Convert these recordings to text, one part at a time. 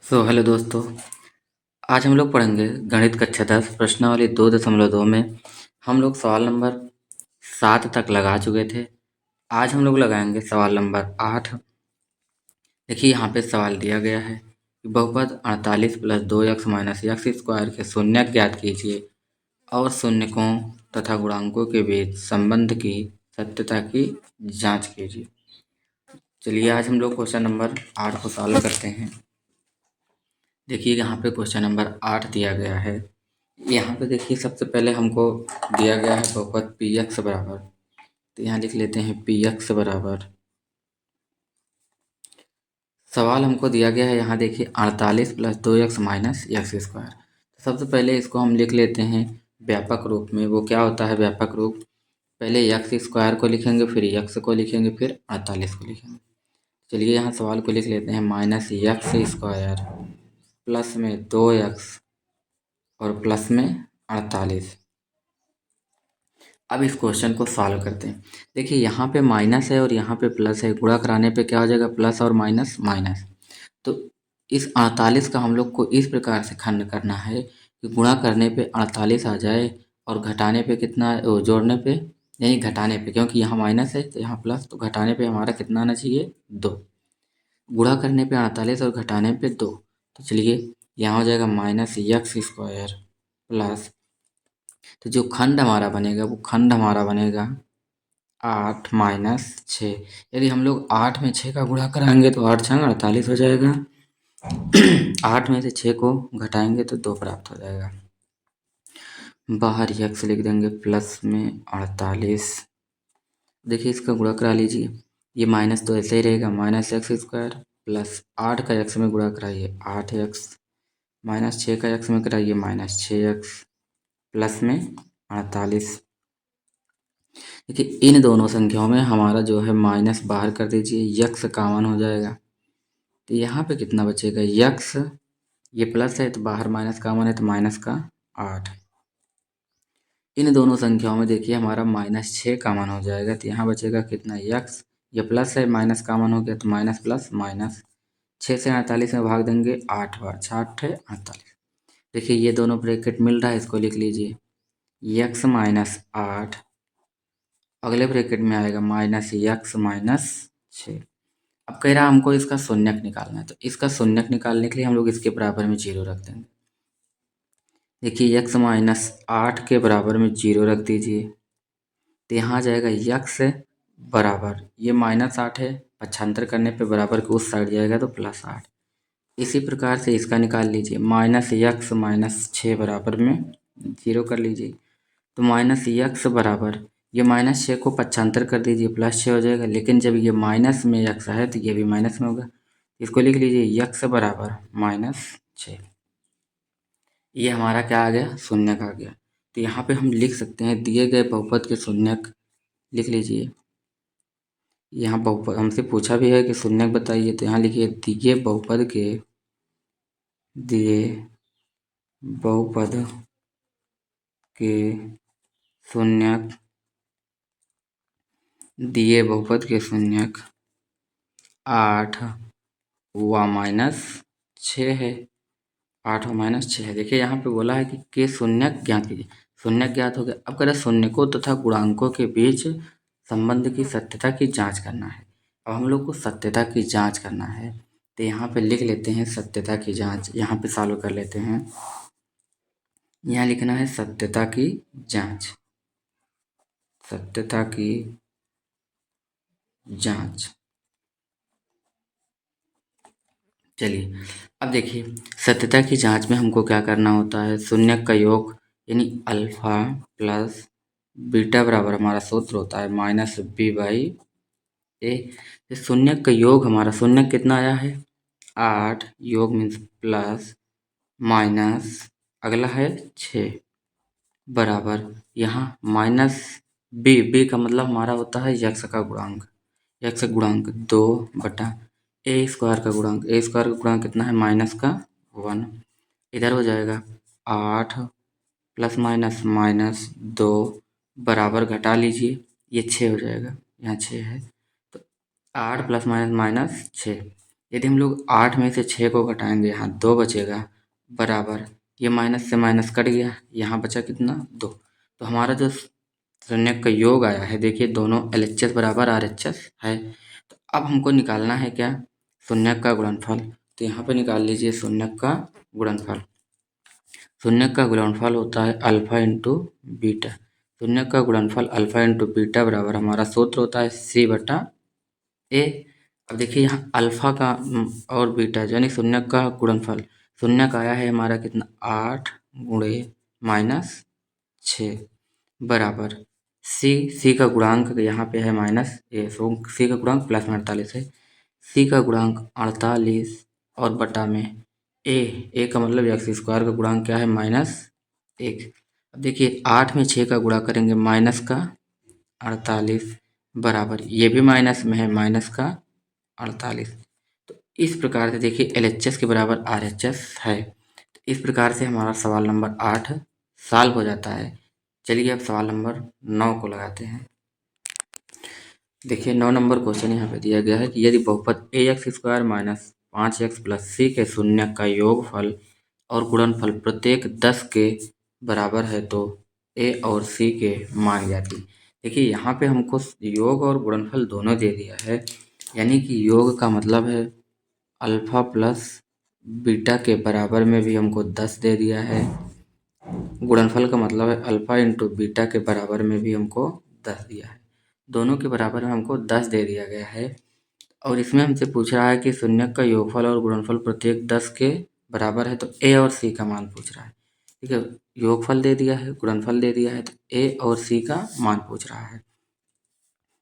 Hello दोस्तों। आज हम लोग पढ़ेंगे गणित कक्षा 10 प्रश्नावली 2.2 में हम लोग सवाल नंबर 7 तक लगा चुके थे। आज हम लोग लगाएंगे सवाल नंबर 8। देखिए यहाँ पे सवाल दिया गया है कि बहुपद 48 plus 2x minus x square के शून्यक ज्ञात कीजिए और शून्यकों तथा गुणांकों के बीच संबंध की सत्यता की जांच कीजिए। चलिए आज हम लोग क्वेश्चन नंबर 8 को सॉल्व करते हैं। देखिए यहाँ पे क्वेश्चन नंबर 8 दिया गया है। यहाँ पे देखिए सबसे पहले हमको दिया गया है बहुपद पी एक्स बराबर, तो यहाँ लिख लेते हैं पी एक्स बराबर। सवाल हमको दिया गया है यहाँ देखिए 48 plus 2x minus x square. तो सबसे पहले इसको हम लिख लेते हैं व्यापक रूप में। वो क्या होता है व्यापक रूप? पहले एक्स स्क्वायर को लिखेंगे, फिर एक्स को लिखेंगे, फिर 48 को लिखेंगे। चलिए यहाँ सवाल को लिख लेते हैं माइनस एक्स स्क्वायर प्लस में 2x और प्लस में 48। अब इस क्वेश्चन को सॉल्व करते हैं। देखिए यहाँ पे माइनस है और यहाँ पे प्लस है, गुणा कराने पे क्या हो जाएगा? प्लस और माइनस माइनस। तो इस 48 का हम लोग को इस प्रकार से खंड करना है कि गुणा करने पे 48 आ जाए और घटाने पे कितना, जोड़ने पे नहीं घटाने पे, क्योंकि यहाँ माइनस है तो यहाँ प्लस, तो घटाने पे हमारा कितना आना चाहिए? 2। गुणा करने पे 48 और घटाने पे 2। तो चलिए यहाँ हो जाएगा माइनस एक्स स्क्वायर प्लस, तो जो खंड हमारा बनेगा वो खंड हमारा बनेगा 8 माइनस 6। यदि हम लोग 8 में 6 का गुणा कराएंगे तो 8 छंग 48 हो जाएगा। 8 में से 6 को घटाएंगे तो 2 प्राप्त हो जाएगा। बाहर एक्स लिख देंगे प्लस में 48। देखिए इसका गुणा करा लीजिए, ये माइनस तो ऐसे ही रहेगा, माइनस एक्स स्क्वायर प्लस 8 का एक्स में गुणा कराइए 8x माइनस 6 का एक्स में कराइए माइनस 6x प्लस में 48। देखिए इन दोनों संख्याओं में हमारा जो है माइनस बाहर कर दीजिए, यक्स कॉमन हो जाएगा। तो यहाँ पे कितना बचेगा? यक्स, ये प्लस है तो बाहर माइनस कॉमन है तो माइनस का 8। इन दोनों संख्याओं में देखिए हमारा माइनस 6 कॉमन हो जाएगा, तो यहाँ बचेगा कितना? यक्स, ये प्लस है माइनस कॉमन हो गया तो माइनस प्लस माइनस। 6 से 48 में भाग देंगे 8 बार, 6 है 48। देखिए ये दोनों ब्रैकेट मिल रहा है, इसको लिख लीजिए यक्स माइनस 8, अगले ब्रैकेट में आएगा माइनस एक्स माइनस 6। अब कह रहा है हमको इसका शून्यक निकालना है, तो इसका शून्यक निकालने के लिए हम लोग इसके बराबर में 0 रख देंगे। देखिए एक्स माइनस 8 के बराबर में 0 रख दीजिए, तो यहाँ आ जाएगा एक्स बराबर, ये माइनस 8 है, पक्षांतर करने पे बराबर के उस साइड जाएगा तो प्लस 8। इसी प्रकार से इसका निकाल लीजिए, माइनस एक्स माइनस 6 बराबर में 0 कर लीजिए, तो माइनस एक्स बराबर, ये माइनस 6 को पक्षांतर कर दीजिए प्लस 6 हो जाएगा, लेकिन जब ये माइनस में एक्स है तो ये भी माइनस में होगा। इसको लिख लीजिए एक्स बराबर माइनस 6। ये हमारा क्या आ गया? शून्यक आ गया। तो यहाँ पे हम लिख सकते हैं दिए गए बहुपद के शून्यक। लिख लीजिए, यहाँ बहुपद हमसे पूछा भी है कि शून्यक बताइए, तो यहाँ लिखिए दिए बहुपद के शून्यक, दिए बहुपद के शून्यक 8 व माइनस 6 है। 8 व माइनस 6 है। देखिए यहाँ पे बोला है कि के शून्यक ज्ञात कीजिए। शून्यक ज्ञात हो गया। अब कह रहे शून्यकों तथा गुणांकों के बीच संबंध की सत्यता की जांच करना है। अब हम लोग को सत्यता की जांच करना है, तो यहाँ पे लिख लेते हैं सत्यता की जांच। यहाँ पे सॉल्व कर लेते हैं। यहाँ लिखना है सत्यता की जांच, सत्यता की जांच। चलिए अब देखिए सत्यता की जांच में हमको क्या करना होता है? शून्यक का योग यानी अल्फा प्लस बीटा बराबर हमारा सूत्र होता है माइनस बी बाई ए। शून्यक का योग, हमारा शून्यक कितना आया है? 8, योग मीन्स प्लस माइनस, अगला है 6 बराबर, यहाँ माइनस बी का मतलब हमारा होता है यक्स का गुणांक, यक्स गुणांक 2 बटा ए स्क्वायर का गुणांक, ए स्क्वायर का गुणांक कितना है? माइनस का 1। इधर हो जाएगा 8 प्लस माइनस माइनस 2 बराबर, घटा लीजिए ये 6 हो जाएगा, यहाँ 6 है तो 8 प्लस माइनस माइनस 6। यदि हम लोग 8 में से 6 को घटाएंगे, यहाँ 2 बचेगा, बराबर ये माइनस से माइनस कट गया, यहाँ बचा कितना 2। तो हमारा जो शून्यक का योग आया है, देखिए दोनों LHS बराबर RHS है। तो अब हमको निकालना है क्या, शून्यक का गुणनफल। तो यहाँ पे निकाल लीजिए शून्यक का गुणनफल। शून्यक का गुणनफल होता है अल्फा इंटू बीटा। शून्यक का गुणनफल अल्फा इंटू बीटा बराबर हमारा सूत्र होता है C/A। अब देखिए यहाँ अल्फा का और बीटा यानी शून्यक का गुणनफल, शून्यक आया है हमारा कितना 8 गुणे माइनस 6 बराबर सी का गुणांक यहाँ पे है -a, सी का गुणांक +48 है। सी का गुणांक 48 और बटा में ए का मतलब x² का गुणांक क्या है -1। अब देखिए 8 में 6 का गुणा करेंगे माइनस का 48 बराबर ये भी माइनस में है माइनस का 48। तो इस प्रकार से देखिए LHS के बराबर RHS है। तो इस प्रकार से हमारा सवाल नंबर 8 सॉल्व हो जाता है। चलिए अब सवाल नंबर 9 को लगाते हैं। देखिए 9 नंबर क्वेश्चन यहाँ पे दिया गया है कि यदि बहुपद ax² - 5x + c के शून्यक का योगफल और गुणनफल प्रत्येक 10 के बराबर है तो a और c के मान ज्ञात। देखिए यहाँ पे हमको योग और गुणनफल दोनों दे दिया है, यानी कि योग का मतलब है अल्फा प्लस बीटा के बराबर में भी हमको 10 दे दिया है। गुणनफल का मतलब है अल्फा इंटू बीटा के बराबर में भी हमको 10 दिया है। दोनों के बराबर में हमको 10 दे दिया गया है और इसमें हमसे पूछ रहा है कि शून्यक का योगफल और गुणनफल प्रत्येक 10 के बराबर है तो ए और सी का मान पूछ रहा है। ठीक है, योगफल दे दिया है, गुणनफल दे दिया है, तो ए और सी का मान पूछ रहा है।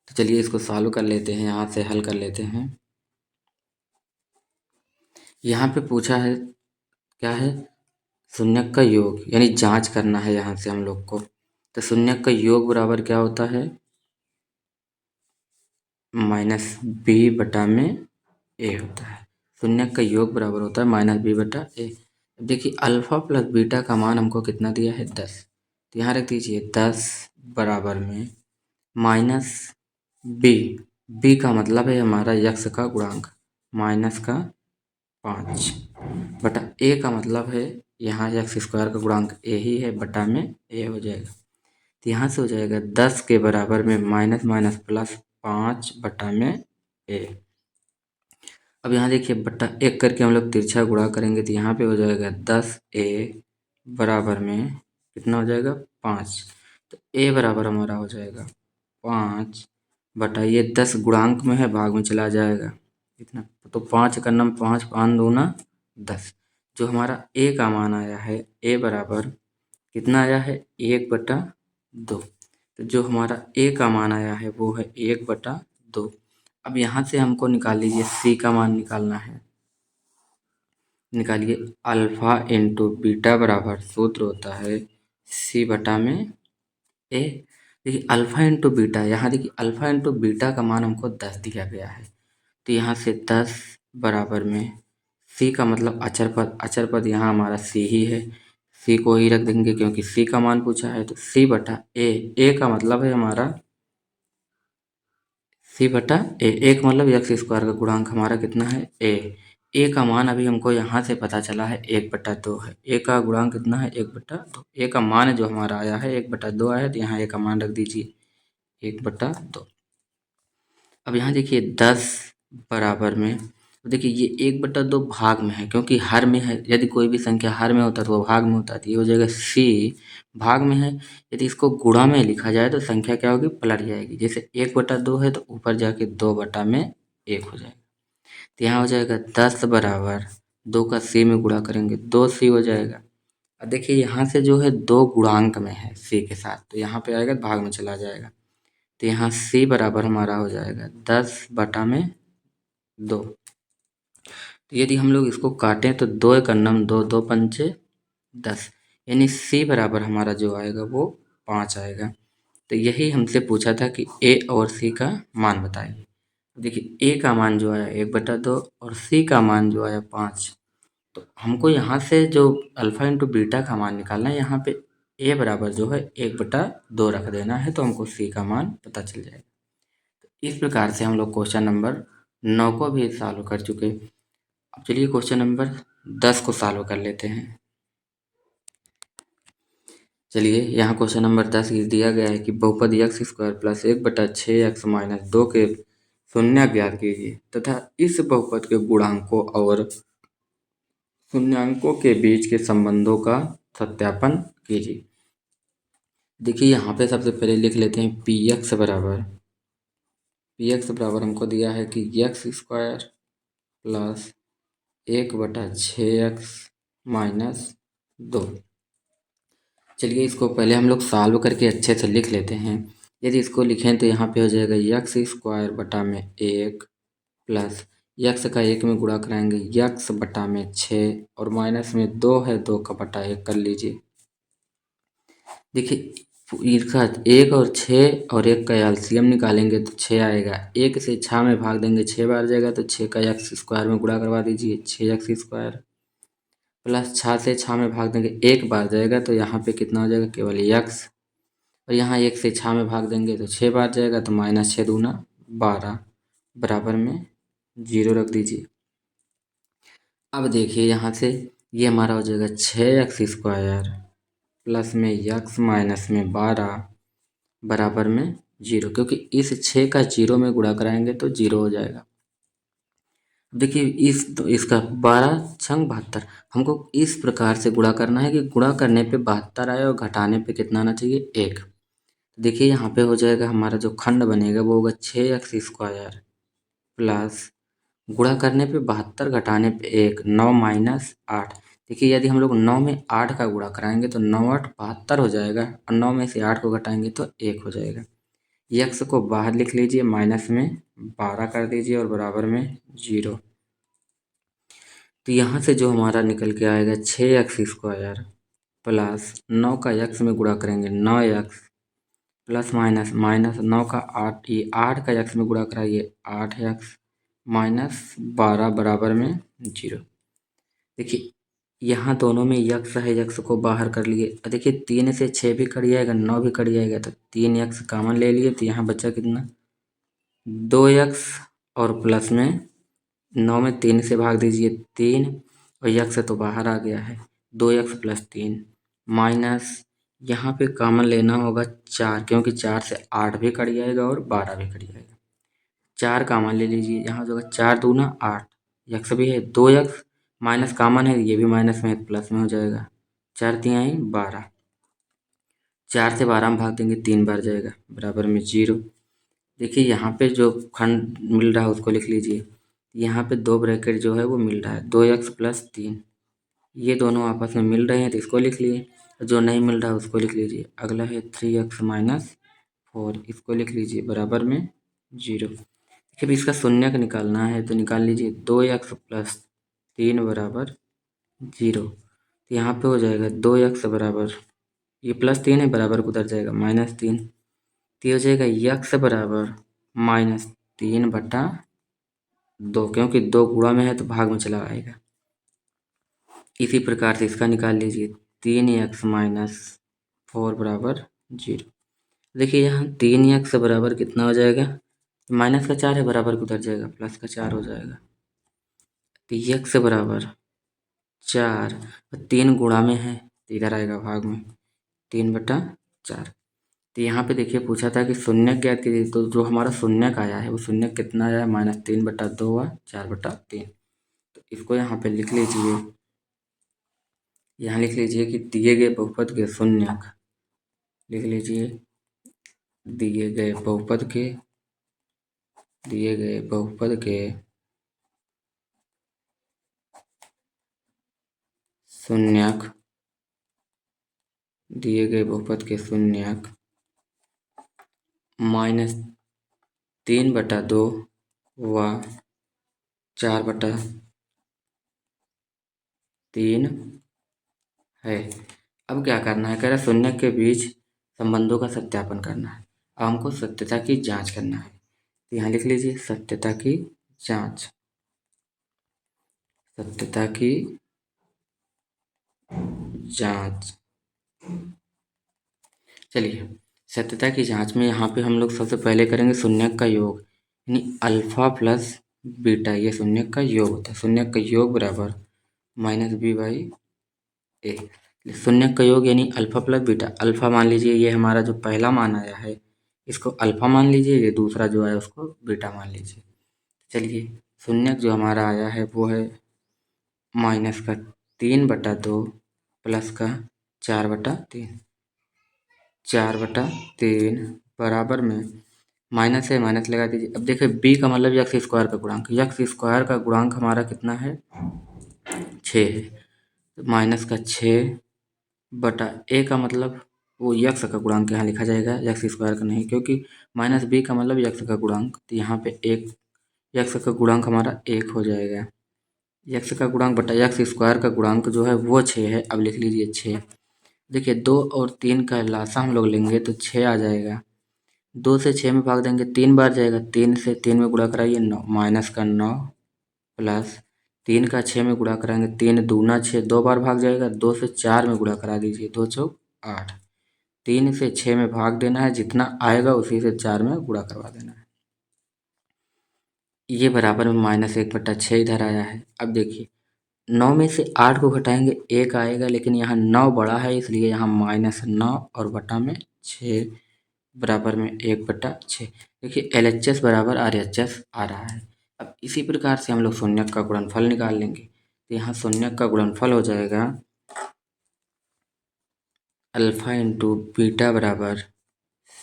तो चलिए इसको सॉल्व कर लेते हैं, यहाँ से हल कर लेते हैं। यहाँ पे पूछा है क्या है, शून्यक का योग, यानी जांच करना है यहाँ से हम लोग को। तो शून्यक का योग बराबर क्या होता है -b/a होता है। शून्यक का योग बराबर होता है -b/a। देखिए अल्फा प्लस बीटा का मान हमको कितना दिया है 10, तो यहाँ रख दीजिए 10 बराबर में माइनस b का मतलब है हमारा यक्स का गुणांक -5 बटा a का मतलब है यहाँ x² का गुणांक a ही है, बटा में a हो जाएगा। तो यहाँ से हो जाएगा 10 के बराबर में माइनस माइनस प्लस 5 बटा में a। अब यहाँ देखिए बटा 1 करके हम लोग तिरछा गुणा करेंगे तो यहाँ पे हो जाएगा 10a बराबर में कितना हो जाएगा 5। तो a बराबर हमारा हो जाएगा 5 बटा ये 10 गुणांक में है, भाग में चला जाएगा इतना, तो 5 का नम 5 5 दूना 10। जो हमारा a का मान आया है a बराबर कितना आया है 1/2। तो जो हमारा a का मान आया है वो है 1/2। अब यहाँ से हमको निकाल लीजिए c का मान निकालना है। निकालिए अल्फा इंटू बीटा बराबर सूत्र होता है c बटा में a। देखिए अल्फा इंटू बीटा, यहाँ देखिए अल्फा इंटू बीटा का मान हमको 10 दिया गया है, तो यहाँ से 10 बराबर में c का मतलब अचर पद, अचर पद यहाँ हमारा c ही है, c को ही रख देंगे क्योंकि c का मान पूछा है। तो c बटा a का मतलब है हमारा c बटा a का मतलब x² का गुणांक हमारा कितना है a का मान अभी हमको यहाँ से पता चला है 1/2 है। a का गुणांक कितना है 1/2। a का मान जो हमारा आया है 1/2 आया है, तो यहाँ a का मान रख दीजिए 1/2। अब यहाँ देखिए 10 बराबर में, तो देखिए ये 1/2 भाग में है क्योंकि हर में है, यदि कोई भी संख्या हर में होता है तो वो भाग में होता है, तो ये हो जाएगा c भाग में है। यदि इसको गुणा में लिखा जाए तो संख्या क्या होगी पलट जाएगी, जैसे 1/2 है तो ऊपर जाके 2/1 हो जाएगा। तो यहाँ हो जाएगा 10 बराबर 2 का c में गुणा करेंगे 2c हो जाएगा। अब देखिए यहाँ से जो है 2 गुणांक में है c के साथ, तो यहाँ पे आएगा भाग में चला जाएगा, तो यहाँ c बराबर हमारा हो जाएगा 10/2। तो यदि हम लोग इसको काटें तो 2 एक नम 2 2 पंचे 10, यानी c बराबर हमारा जो आएगा वो 5 आएगा। तो यही हमसे पूछा था कि a और c का मान बताइए। देखिए a का मान जो आया 1/2 और c का मान जो आया 5, तो हमको यहाँ से जो अल्फा इंटू बीटा का मान निकालना है, यहाँ पे a बराबर जो है 1/2 रख देना है, तो हमको c का मान पता चल जाएगा। इस प्रकार से हम लोग क्वेश्चन नंबर 9 को भी सॉल्व कर चुके। अब चलिए क्वेश्चन नंबर 10 को सॉल्व कर लेते हैं। चलिए यहाँ क्वेश्चन नंबर 10 दिया गया है कि बहुपद एक्स स्क्वायर प्लस 1/6x-2 के शून्य ज्ञात कीजिए तथा इस बहुपद के गुणांकों और शून्यांकों के बीच के संबंधों का सत्यापन कीजिए। देखिए यहाँ पे सबसे पहले लिख लेते हैं पी एक्स बराबर हमको दिया है कि एक्स स्क्वायर प्लस 1/6x-2। चलिए इसको पहले हम लोग सॉल्व करके अच्छे से लिख लेते हैं। यदि इसको लिखें तो यहाँ पे हो जाएगा एक्स स्क्वायर बटा में 1 प्लस यक्स का 1 में गुणा कराएंगे यक्स बटा में 6 और माइनस में 2 है 2 का बटा 1 कर लीजिए। देखिए इसका 1 और 6 और 1 का एलसीएम निकालेंगे तो 6 आएगा। 1 से 6 में भाग देंगे 6 बार जाएगा तो 6 का एक्स स्क्वायर में गुणा करवा दीजिए 6x स्क्वायर प्लस 6 से 6 में भाग देंगे 1 बार जाएगा तो यहाँ पे कितना हो जाएगा केवल x और यहाँ 1 से 6 में भाग देंगे तो 6 बार जाएगा तो -6×2 = 12 बराबर में 0 रख दीजिए। अब देखिए यहाँ से ये हमारा हो जाएगा 6x स्क्वायर प्लस में x माइनस में 12 बराबर में 0 क्योंकि इस 6 का 0 में गुणा कराएंगे तो 0 हो जाएगा। देखिए इसका 12×72 हमको इस प्रकार से गुणा करना है कि गुणा करने पे 72 आए और घटाने पे कितना आना चाहिए 1। देखिए यहाँ पे हो जाएगा हमारा जो खंड बनेगा वो होगा 6x स्क्वायर प्लस गुणा करने पे 72 घटाने पे 1 9 - 8। देखिए यदि हम लोग 9 में 8 का गुणा कराएंगे तो 9×8 72 हो जाएगा और 9 में से 8 को घटाएंगे तो 1 हो जाएगा। यक्स को बाहर लिख लीजिए माइनस में 12 कर दीजिए और बराबर में 0। तो यहाँ से जो हमारा निकल के आएगा 6x स्क्वायर प्लस 9 का x में गुणा करेंगे 9x प्लस माइनस माइनस 9 का 8 ये 8 का x में गुणा कराइए 8x माइनस 12 बराबर में 0। देखिए यहाँ दोनों में यक्स है यक्स को बाहर कर लिए। देखिए 3 से 6 भी कट जाएगा 9 भी कट जाएगा तो 3x कॉमन ले लिए तो यहाँ बचा कितना 2x और प्लस में 9 में 3 से भाग दीजिए 3 और यक्स तो बाहर आ गया है 2x प्लस 3 माइनस यहाँ पे कॉमन लेना होगा 4 क्योंकि 4 से 8 भी कट जाएगा और 12 भी कट जाएगा। 4 कॉमन ले लीजिए यहाँ जो होगा 4×2 = 8 यक्स भी है 2x माइनस कॉमन है ये भी माइनस में है प्लस में हो जाएगा 4×3 = 12। 4 से 12 में भाग देंगे 3 बार जाएगा बराबर में 0। देखिए यहाँ पे जो खंड मिल रहा है उसको लिख लीजिए। यहाँ पे 2 ब्रैकेट जो है वो मिल रहा है 2x प्लस 3 ये दोनों आपस में मिल रहे हैं तो इसको लिख लिए। जो नहीं मिल रहा है उसको लिख लीजिए। अगला है 3x - 4 इसको लिख लीजिए बराबर में 0। देखिए इसका शून्य का निकालना है तो निकाल लीजिए 2x प्लस 3 बराबर 0। तो यहाँ पे हो जाएगा 2x बराबर ये प्लस 3 है बराबर को उधर जाएगा -3 तो हो जाएगा यक्स बराबर -3/2 क्योंकि 2 गुणा में है तो भाग में चला आएगा। इसी प्रकार से इसका निकाल लीजिए 3x - 4 बराबर 0। देखिए यहाँ 3x बराबर कितना हो जाएगा माइनस का 4 है बराबर को उधर जाएगा प्लस का 4 हो जाएगा तो x बराबर 4 और 3 गुणा में है तो इधर आएगा भाग में 3/4। तो यहाँ पे देखिए पूछा था कि शून्य ज्ञात कीजिए तो जो हमारा शून्य का आया है वो शून्य कितना आया -3/2 हुआ 4/3। तो इसको यहाँ पे लिख लीजिए। यहाँ लिख लीजिए कि दिए गए बहुपद के शून्यक लिख लीजिए दिए गए बहुपद के शून्यक दिए गए बहुपद के शून्यक -3/2 व 4/3 है। अब क्या करना है कह रहा शून्य के बीच संबंधों का सत्यापन करना है। अब हमको सत्यता की जांच करना है तो यहाँ लिख लीजिए सत्यता की जांच। सत्यता की जांच। चलिए सत्यता की जांच में यहाँ पे हम लोग सबसे पहले करेंगे शून्यक का योग यानी अल्फा प्लस बीटा, ये शून्यक का योग होता है। शून्यक का योग बराबर -b/a। शून्यक का योग यानी अल्फा प्लस बीटा। अल्फा मान लीजिए, ये हमारा जो पहला मान आया है इसको अल्फा मान लीजिए, ये दूसरा जो है उसको बीटा मान लीजिए। चलिए, शून्यक जो हमारा आया है वो है -3/2 प्लस का 4/3। 4/3 बराबर में माइनस है, माइनस लगा दीजिए। अब देखिए, बी का मतलब यक्स स्क्वायर का गुणांक। यक्स स्क्वायर का गुणांक हमारा कितना है? 6 है। तो माइनस का 6/a का मतलब वो यक्स का गुणांक यहाँ लिखा जाएगा, यक्स स्क्वायर का नहीं, क्योंकि माइनस बी का मतलब यक्स का गुणांक। तो यहाँ पे एक यक्स का गुणांक हमारा 1 हो जाएगा। यक्स का गुणांक बटा यक्स स्क्वायर का गुणांक जो है वो 6 है। अब लिख लीजिए 6। देखिए, 2 और 3 का लासा हम लोग लेंगे तो 6 आ जाएगा। 2 से 6 में भाग देंगे 3 बार जाएगा। 3 से 3 में गुणा कराइए 9, माइनस का 9 प्लस 3 का 6 में गुणा कराएंगे 3 दूना 6, 2 बार भाग जाएगा। 2 से 4 में गुणा करा दीजिए, 2 चौक 8। 3 से 6 में भाग देना है, जितना आएगा उसी से 4 में गुणा करवा देना है। ये बराबर में -1/6 इधर आया है। अब देखिए, 9 में से 8 को घटाएंगे 1 आएगा, लेकिन यहाँ 9 बड़ा है इसलिए यहाँ -9 और बटा में 6 बराबर में 1/6। देखिए, LHS बराबर RHS आ रहा है। अब इसी प्रकार से हम लोग शून्यक का गुणनफल निकाल लेंगे। तो यहाँ शून्यक का गुणनफल हो जाएगा अल्फा इंटू बीटा बराबर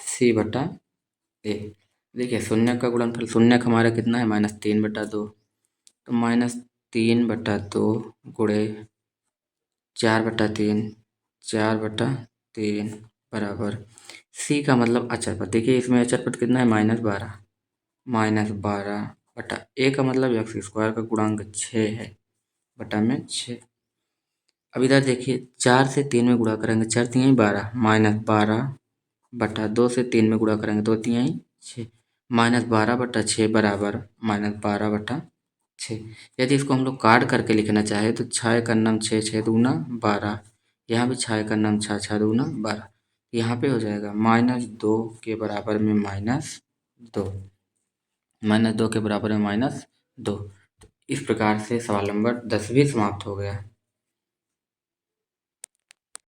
C/A। देखिए, शून्यक का गुणनफल, शून्यक हमारा कितना है? -3/2। तो -3/2 गुणे 4/3, 4/3 बराबर C का मतलब अचर पद। देखिए, इसमें अचर पद कितना है? -12। -12/A का मतलब यक्स स्क्वायर का गुणांक 6 है, बटा में 6। अब इधर देखिए, 4 से 3 में गुणा करेंगे, 4 3 12, -12/2 से 3 में गुणा करेंगे, 2 3 6, -12/6 बराबर -12/6। यदि इसको हम लोग काट करके लिखना चाहे तो 6 का नाम 6, 6 दूना 12। यहाँ भी 6 का नाम 6, 6 दूना 12। यहाँ पे हो जाएगा -2 के बराबर में -2, -2 के बराबर में -2। तो इस प्रकार से सवाल नंबर 10 भी समाप्त हो गया।